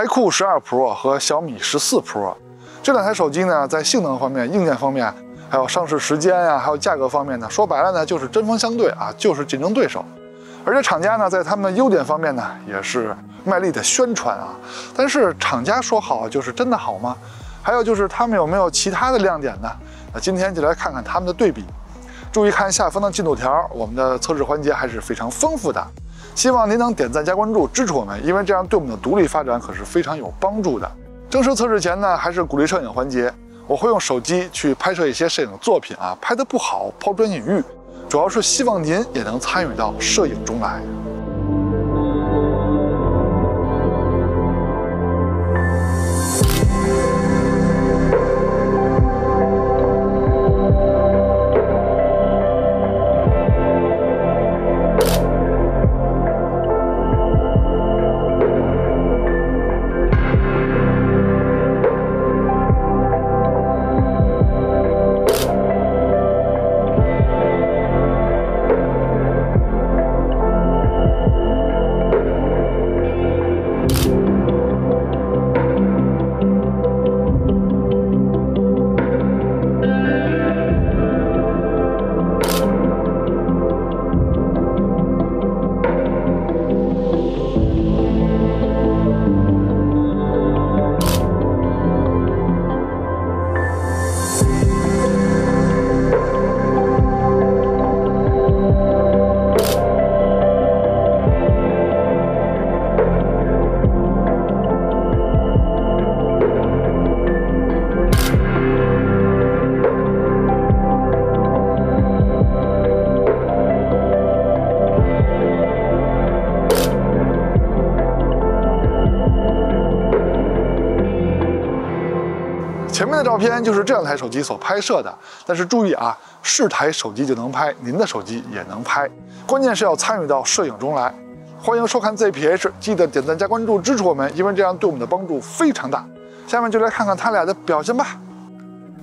iQOO 12 Pro 和小米14 Pro 这两台手机呢，在性能方面、硬件方面，还有上市时间呀，还有价格方面呢，说白了呢，就是针锋相对啊，就是竞争对手。而且厂家呢，在他们的优点方面呢，也是卖力的宣传啊。但是厂家说好就是真的好吗？还有就是他们有没有其他的亮点呢？那今天就来看看他们的对比。注意看下方的进度条，我们的测试环节还是非常丰富的。希望您能点赞加关注支持我们，因为这样对我们的独立发展可是非常有帮助的。正式测试前呢，还是鼓励摄影环节，我会用手机去拍摄一些摄影作品啊，拍得不好抛砖引玉，主要是希望您也能参与到摄影中来。前面的照片就是这两台手机所拍摄的，但是注意啊，是台手机就能拍，您的手机也能拍，关键是要参与到摄影中来。欢迎收看 ZPH， 记得点赞加关注支持我们，因为这样对我们的帮助非常大。下面就来看看它俩的表现吧。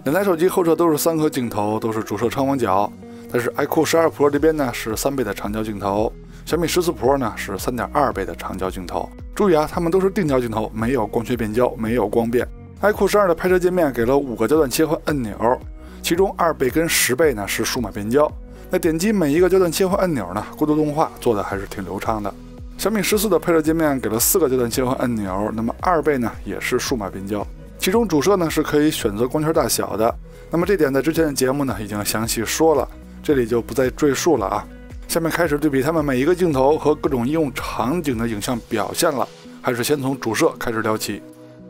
两台手机后摄都是3颗镜头，都是主摄长广角，但是 iQOO 12 Pro 这边呢是3倍的长焦镜头，小米14 Pro 呢是3.2倍的长焦镜头。注意啊，它们都是定焦镜头，没有光学变焦，没有光变。iQOO 12的拍摄界面给了5个焦段切换按钮，其中2倍跟10倍呢是数码变焦。那点击每一个焦段切换按钮呢，过渡动画做的还是挺流畅的。小米14的拍摄界面给了4个焦段切换按钮，那么2倍呢也是数码变焦。其中主摄呢是可以选择光圈大小的，那么这点在之前的节目呢已经详细说了，这里就不再赘述了啊。下面开始对比它们每一个镜头和各种应用场景的影像表现了，还是先从主摄开始聊起。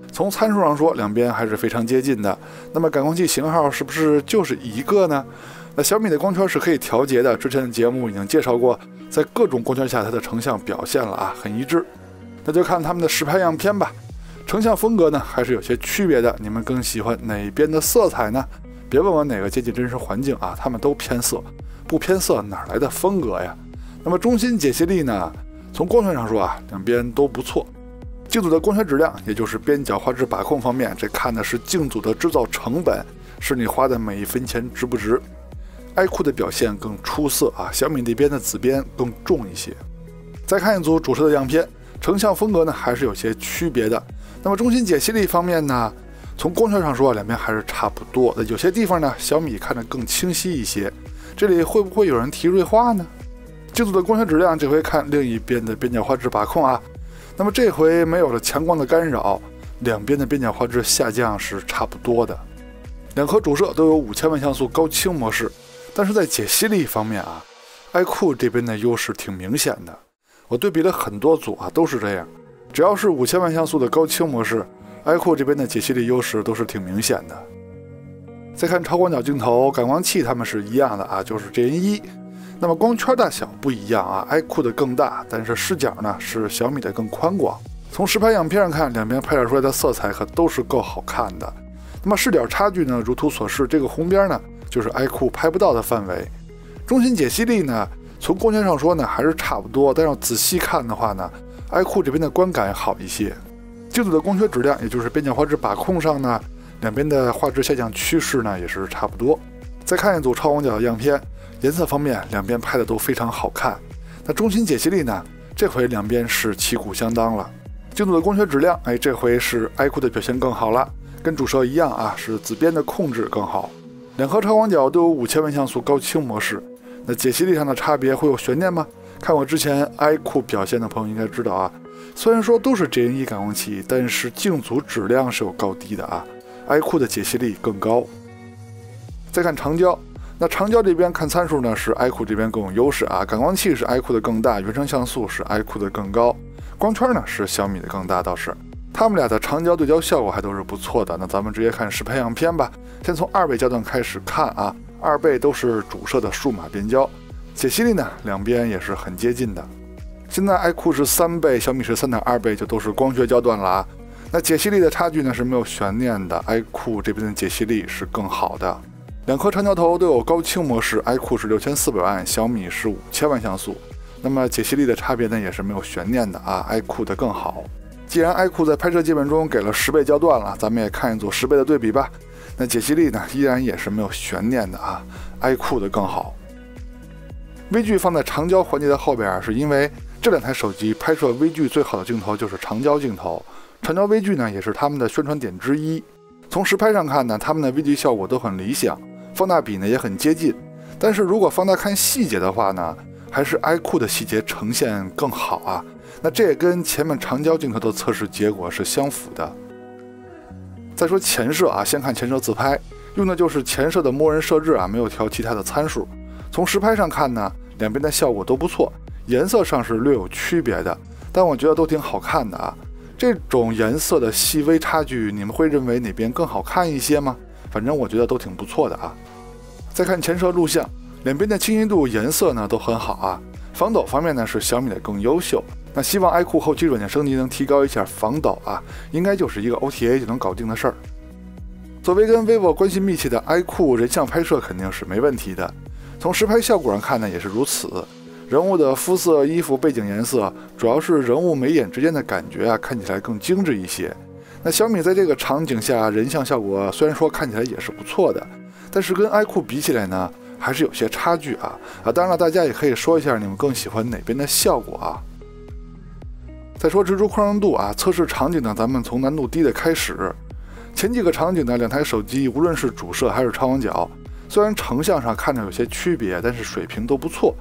从参数上说，两边还是非常接近的。那么感光器型号是不是就是一个呢？那小米的光圈是可以调节的，之前的节目已经介绍过，在各种光圈下它的成像表现了啊，很一致。那就看他们的实拍样片吧。成像风格呢还是有些区别的，你们更喜欢哪边的色彩呢？别问我哪个接近真实环境啊，他们都偏色，不偏色哪来的风格呀？那么中心解析力呢，从光圈上说啊，两边都不错。镜组的光学质量，也就是边角画质把控方面，这看的是镜组的制造成本，是你花的每一分钱值不值。iQOO 的表现更出色啊，小米那边的紫边更重一些。再看一组主摄的样片，成像风格呢还是有些区别的。那么中心解析力方面呢，从光圈上说，两边还是差不多的。有些地方呢，小米看着更清晰一些。这里会不会有人提锐化呢？镜组的光学质量，这回看另一边的边角画质把控啊。那么这回没有了强光的干扰，两边的边角画质下降是差不多的。两颗主摄都有5000万像素高清模式，但是在解析力方面啊，iQOO 这边的优势挺明显的。我对比了很多组啊，都是这样。只要是5000万像素的高清模式， iQOO 这边的解析力优势都是挺明显的。再看超广角镜头，感光器它们是一样的啊，就是 GN1。那么光圈大小不一样啊 ，iQOO 的更大，但是视角呢是小米的更宽广。从实拍样片上看，两边拍照出来的色彩可都是够好看的。那么视角差距呢，如图所示，这个红边呢就是 iQOO 拍不到的范围。中心解析力呢，从光圈上说呢还是差不多，但要仔细看的话呢， iQOO 这边的观感好一些。镜组的光学质量，也就是边角画质把控上呢，两边的画质下降趋势呢也是差不多。再看一组超广角的样片，颜色方面两边拍的都非常好看。那中心解析力呢，这回两边是旗鼓相当了。镜组的光学质量，这回是 iQOO 的表现更好了，跟主摄一样啊，是紫边的控制更好。两颗超广角都有5000万像素高清模式，那解析力上的差别会有悬念吗？看我之前 iQOO 表现的朋友应该知道啊，虽然说都是 GN1 感光器，但是镜组质量是有高低的啊。iQOO 的解析力更高。再看长焦，那长焦这边看参数呢，是 iQOO 这边更有优势啊。感光器是 iQOO 的更大，原生像素是 iQOO 的更高，光圈呢是小米的更大，倒是他们俩的长焦对焦效果还都是不错的。那咱们直接看实拍样片吧，先从2倍焦段开始看啊，2倍都是主摄的数码变焦，解析力呢两边也是很接近的。现在 iQOO 是3倍，小米是3.2倍，就都是光学焦段了啊。那解析力的差距呢是没有悬念的 ，iQOO 这边的解析力是更好的。两颗长焦头都有高清模式 ，iQOO 是6400万，小米是5000万像素。那么解析力的差别呢也是没有悬念的啊 ，iQOO 的更好。既然 iQOO 在拍摄界面中给了10倍焦段了，咱们也看一组10倍的对比吧。那解析力呢依然也是没有悬念的啊 ，iQOO 的更好。微距放在长焦环节的后边，是因为这两台手机拍摄微距最好的镜头就是长焦镜头。长焦微距呢，也是他们的宣传点之一。从实拍上看呢，他们的微距效果都很理想，放大比呢也很接近。但是如果放大看细节的话呢，还是 iQOO 的细节呈现更好啊。那这也跟前面长焦镜头的测试结果是相符的。再说前摄啊，先看前摄自拍，用的就是前摄的默认设置啊，没有调其他的参数。从实拍上看呢，两边的效果都不错，颜色上是略有区别的，但我觉得都挺好看的啊。这种颜色的细微差距，你们会认为哪边更好看一些吗？反正我觉得都挺不错的啊。再看前摄录像，两边的清晰度、颜色呢都很好啊。防抖方面呢是小米的更优秀。那希望 iQOO 后期软件升级能提高一下防抖啊，应该就是一个 OTA 就能搞定的事儿。作为跟 vivo 关系密切的 iQOO， 人像拍摄肯定是没问题的。从实拍效果上看呢也是如此。人物的肤色、衣服、背景颜色，主要是人物眉眼之间的感觉啊，看起来更精致一些。那小米在这个场景下人像效果虽然说看起来也是不错的，但是跟 iQOO 比起来呢，还是有些差距啊。当然了，大家也可以说一下你们更喜欢哪边的效果啊。再说蜘蛛宽容度啊，测试场景呢，咱们从难度低的开始。前几个场景呢，两台手机无论是主摄还是超广角，虽然成像上看着有些区别，但是水平都不错。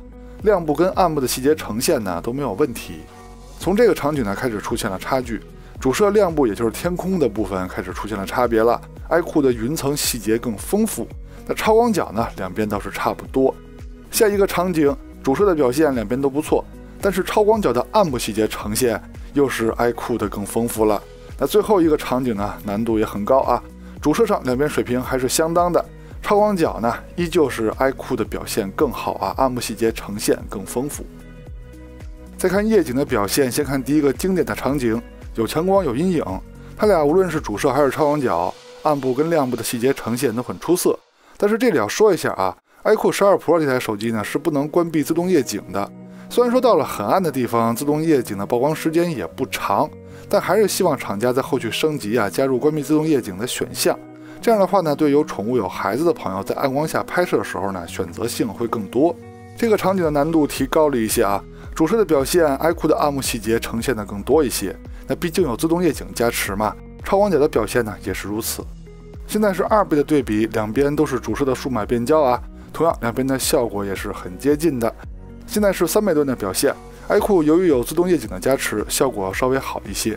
亮部跟暗部的细节呈现呢都没有问题。从这个场景呢开始出现了差距，主摄亮部也就是天空的部分开始出现了差别了。iQOO 的云层细节更丰富，那超广角呢两边倒是差不多。下一个场景，主摄的表现两边都不错，但是超广角的暗部细节呈现又是 iQOO 的更丰富了。那最后一个场景呢难度也很高啊，主摄上两边水平还是相当的。超广角呢，依旧是 iQOO 的表现更好啊，暗部细节呈现更丰富。再看夜景的表现，先看第一个经典的场景，有强光有阴影，它俩无论是主摄还是超广角，暗部跟亮部的细节呈现都很出色。但是这里要说一下啊，iQOO 12 Pro 这台手机呢是不能关闭自动夜景的。虽然说到了很暗的地方，自动夜景的曝光时间也不长，但还是希望厂家在后续升级啊，加入关闭自动夜景的选项。这样的话呢，对有宠物有孩子的朋友，在暗光下拍摄的时候呢，选择性会更多。这个场景的难度提高了一些啊，主摄的表现 iQOO 的暗幕细节呈现的更多一些。那毕竟有自动夜景加持嘛，超广角的表现呢也是如此。现在是2倍的对比，两边都是主摄的数码变焦啊，同样两边的效果也是很接近的。现在是3倍段的表现 ，iQOO 由于有自动夜景的加持，效果稍微好一些。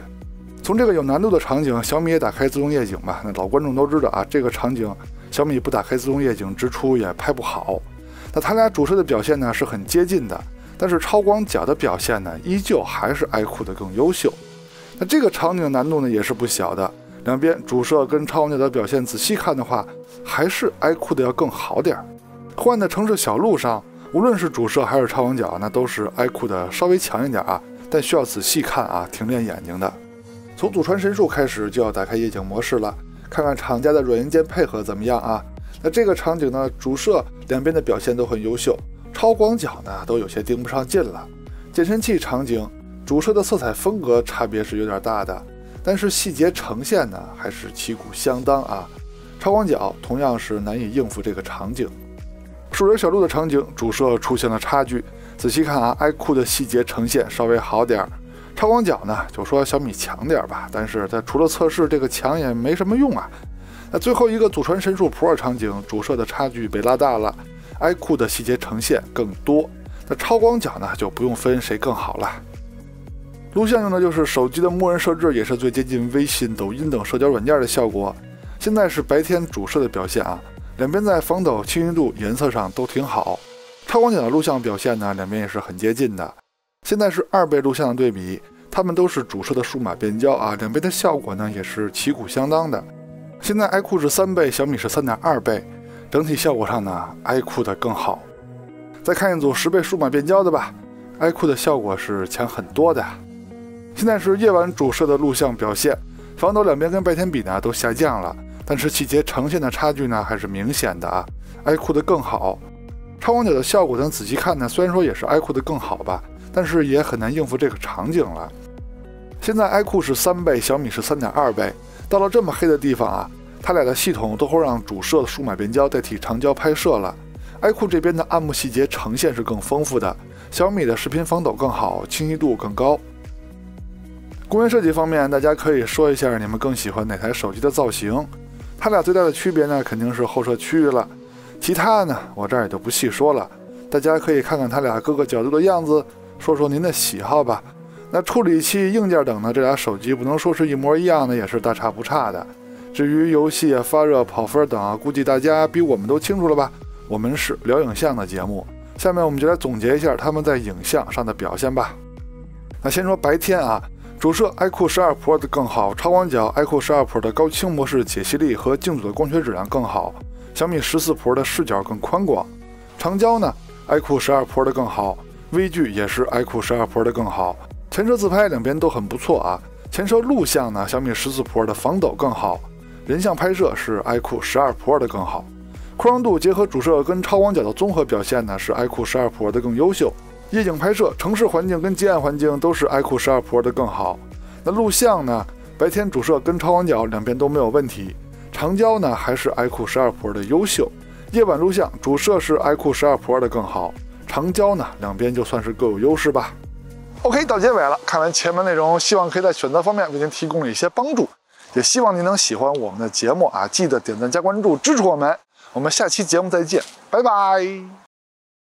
从这个有难度的场景，小米也打开自动夜景吧。那老观众都知道啊，这个场景小米不打开自动夜景，直出也拍不好。那它俩主摄的表现呢是很接近的，但是超广角的表现呢，依旧还是 iQOO 的更优秀。那这个场景的难度呢也是不小的，两边主摄跟超广角的表现仔细看的话，还是 iQOO 的要更好点。换的城市小路上，无论是主摄还是超广角，那都是 iQOO 的稍微强一点啊，但需要仔细看啊，挺练眼睛的。从祖传神树开始就要打开夜景模式了，看看厂家的软硬件配合怎么样啊。那这个场景呢，主摄两边的表现都很优秀，超广角呢都有些盯不上劲了。健身器场景，主摄的色彩风格差别是有点大的，但是细节呈现呢还是旗鼓相当啊。超广角同样是难以应付这个场景。树林小路的场景，主摄出现了差距，仔细看啊，iQOO 的细节呈现稍微好点，超广角呢，就说小米强点吧，但是它除了测试这个强也没什么用啊。那最后一个祖传神树 Pro 场景，主摄的差距被拉大了 ，iQOO 的细节呈现更多。那超广角呢，就不用分谁更好了。录像用的就是手机的默认设置，也是最接近微信、抖音等社交软件的效果。现在是白天主摄的表现啊，两边在防抖、清晰度、颜色上都挺好。超广角的录像表现呢，两边也是很接近的。现在是2倍录像的对比，它们都是主摄的数码变焦啊，两边的效果呢也是旗鼓相当的。现在 iQOO 是3倍，小米是3.2倍，整体效果上呢 iQOO 的更好。再看一组10倍数码变焦的吧 ，iQOO 的效果是强很多的。现在是夜晚主摄的录像表现，防抖两边跟白天比呢都下降了，但是细节呈现的差距呢还是明显的啊 ，iQOO 的更好。超广角的效果咱仔细看呢，虽然说也是 iQOO 的更好吧，但是也很难应付这个场景了。现在 iQOO 是3倍，小米是3.2倍，到了这么黑的地方啊，它俩的系统都会让主摄的数码变焦代替长焦拍摄了。iQOO 这边的暗幕细节呈现是更丰富的，小米的视频防抖更好，清晰度更高。公园设计方面，大家可以说一下你们更喜欢哪台手机的造型。它俩最大的区别呢，肯定是后摄区域了。其他呢，我这儿也就不细说了，大家可以看看它俩各个角度的样子，说说您的喜好吧。那处理器、硬件等呢，这俩手机不能说是一模一样的，也是大差不差的。至于游戏啊、发热、跑分等啊，估计大家比我们都清楚了吧？我们是聊影像的节目，下面我们就来总结一下他们在影像上的表现吧。那先说白天啊，主摄 iQOO 12 Pro 的更好，超广角 iQOO 12 Pro 的高清模式解析力和镜组的光学质量更好，小米14 Pro 的视角更宽广。长焦呢 iQOO 12 Pro 的更好，微距也是 iQOO 12 Pro 的更好。前摄自拍两边都很不错啊。前摄录像呢，小米14 Pro 的防抖更好，人像拍摄是 iQOO 12 Pro 的更好。扩张度结合主摄跟超广角的综合表现呢，是 iQOO 12 Pro 的更优秀。夜景拍摄、城市环境跟街暗环境都是 iQOO 12 Pro 的更好。那录像呢，白天主摄跟超广角两边都没有问题，长焦呢还是 iQOO 12 Pro 的优秀。夜晚录像主摄是 iQOO 12 Pro 的更好，长焦呢两边就算是各有优势吧。OK， 到结尾了，看完前面内容，希望可以在选择方面为您提供了一些帮助，也希望您能喜欢我们的节目啊！记得点赞加关注支持我们，我们下期节目再见，拜拜。